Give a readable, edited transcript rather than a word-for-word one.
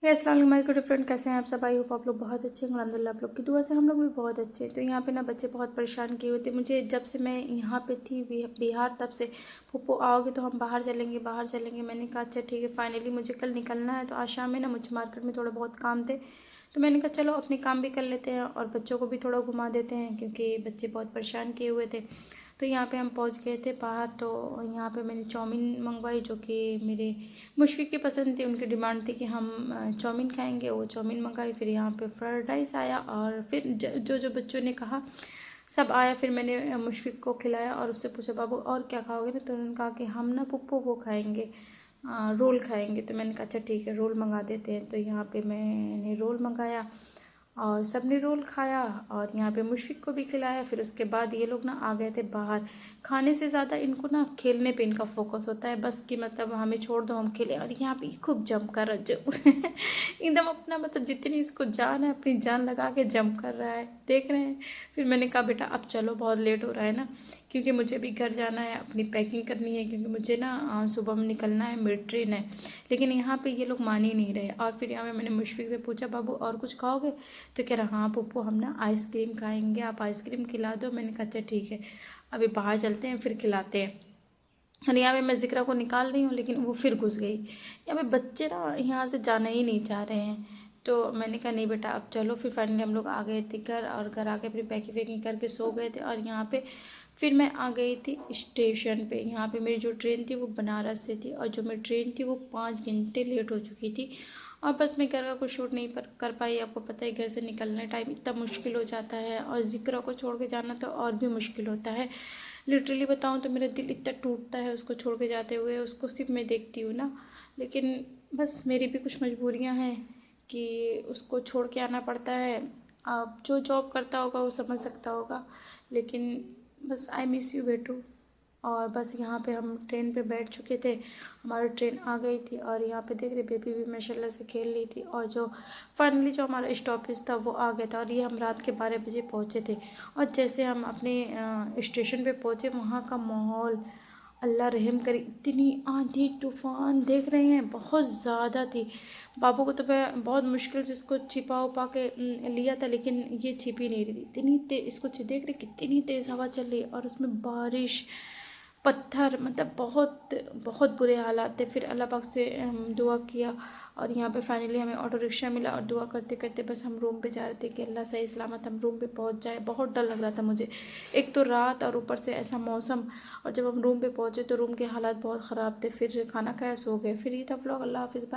अस्सलाम वालेकुम my good friend, कैसे हैं आप सब। आई होप आप लोग बहुत अच्छे हैं। अल्हम्दुलिल्लाह आप लोग की दुआ से हम लोग भी बहुत अच्छे हैं। तो यहाँ पे ना बच्चे बहुत परेशान किए हुए थे मुझे, जब से मैं यहाँ पे थी बिहार, तब से पप्पू आओगे तो हम बाहर चलेंगे बाहर चलेंगे। मैंने कहा अच्छा ठीक है, फाइनली मुझे कल निकलना है। तो आज शाम में ना मुझे मार्केट में थोड़ा बहुत काम थे, तो मैंने कहा चलो अपने काम भी कर लेते हैं और बच्चों को भी थोड़ा घुमा देते हैं, क्योंकि बच्चे बहुत परेशान किए हुए थे। तो यहाँ पे हम पहुँच गए थे बाहर। तो यहाँ पे मैंने चाउमीन मंगवाई, जो कि मेरे मुशफ़िक की पसंद थी। उनकी डिमांड थी कि हम चाउमीन खाएंगे, वो चाउमीन मंगाई। फिर यहाँ पे फ्राइड राइस आया, और फिर जो जो बच्चों ने कहा सब आया। फिर मैंने मुशफ़िक को खिलाया और उससे पूछा बाबू और क्या खाओगे ना, तो उन्होंने कहा कि हम ना पुप्पो वो खाएंगे, रोल खाएंगे। तो मैंने कहा अच्छा ठीक है, रोल मंगा देते हैं। तो यहाँ पे मैंने रोल मंगाया और सब ने रोल खाया, और यहाँ पे मुशफ़िक को भी खिलाया। फिर उसके बाद ये लोग ना आ गए थे बाहर। खाने से ज़्यादा इनको ना खेलने पे इनका फोकस होता है, बस कि मतलब हमें छोड़ दो हम खेलें। और यहाँ पे खूब जम कर एकदम अपना मतलब जितनी इसको जान है अपनी जान लगा के जम कर रहा है, देख रहे हैं। फिर मैंने कहा बेटा अब चलो, बहुत लेट हो रहा है ना, क्योंकि मुझे भी घर जाना है, अपनी पैकिंग करनी है, क्योंकि मुझे ना सुबह में निकलना है, मेरी ट्रेन है। लेकिन यहाँ पे ये लोग मान ही नहीं रहे। और फिर यहाँ पे मैंने मुशफ़िक से पूछा बाबू और कुछ खाओगे, तो कह रहा हाँ पप्पू हम ना आइसक्रीम खाएंगे, आप आइसक्रीम खिला दो। मैंने कहा अच्छा ठीक है, अभी बाहर चलते हैं फिर खिलाते हैं। और यहाँ पे मैं ज़िक्रा को निकाल रही हूँ, लेकिन वो फिर घुस गई। यहाँ पे बच्चे ना यहाँ से जाना ही नहीं चाह रहे हैं। तो मैंने कहा नहीं बेटा अब चलो। फिर फाइनली हम लोग आ गए थे घर, और घर आके अपनी पैकिंग वैकिंग करके सो गए थे। और यहाँ पे फिर मैं आ गई थी स्टेशन पे। यहाँ पे मेरी जो ट्रेन थी वो बनारस से थी, और जो मेरी ट्रेन थी वो 5 घंटे लेट हो चुकी थी। और बस मैं घर का कुछ शूट नहीं कर पाई। आपको पता है घर से निकलने टाइम इतना मुश्किल हो जाता है, और ज़िक्रा को छोड़ के जाना तो और भी मुश्किल होता है। लिटरली बताऊँ तो मेरा दिल इतना टूटता है उसको छोड़ के जाते हुए। उसको सिर्फ मैं देखती हूँ ना, लेकिन बस मेरी भी कुछ मजबूरियाँ हैं कि उसको छोड़ के आना पड़ता है। अब जो जॉब करता होगा वो समझ सकता होगा, लेकिन बस आई मिस यू बेटू। और बस यहाँ पे हम ट्रेन पे बैठ चुके थे, हमारी ट्रेन आ गई थी। और यहाँ पे देख रहे बेबी भी माशाल्लाह से खेल रही थी। और जो फाइनली जो हमारा स्टॉपेज था वो आ गया था, और ये हम रात के 12 बजे पहुँचे थे। और जैसे हम अपने स्टेशन पे पहुँचे, वहाँ का माहौल अल्लाह रहम करे, इतनी आंधी तूफान देख रहे हैं, बहुत ज़्यादा थी। बाबू को तो मैं बहुत मुश्किल से इसको छिपा उपा के लिया था, लेकिन ये छिप ही नहीं रही थी। इतनी तेज इसको देख रहे कितनी तेज़ हवा चल रही है, और उसमें बारिश पत्थर, मतलब बहुत बहुत बुरे हालात थे। फिर अल्लाह पाक से दुआ किया, और यहाँ पे फाइनली हमें ऑटो रिक्शा मिला। और दुआ करते करते बस हम रूम पे जा रहे थे कि अल्लाह सही सलामत हम रूम पे पहुँच जाए। बहुत डर लग रहा था मुझे, एक तो रात और ऊपर से ऐसा मौसम। और जब हम रूम पे पहुँचे तो रूम के हालात बहुत ख़राब थे। फिर खाना खाया, सो गए। फिर ये था व्लॉग। अल्लाह हाफिज़, बाय।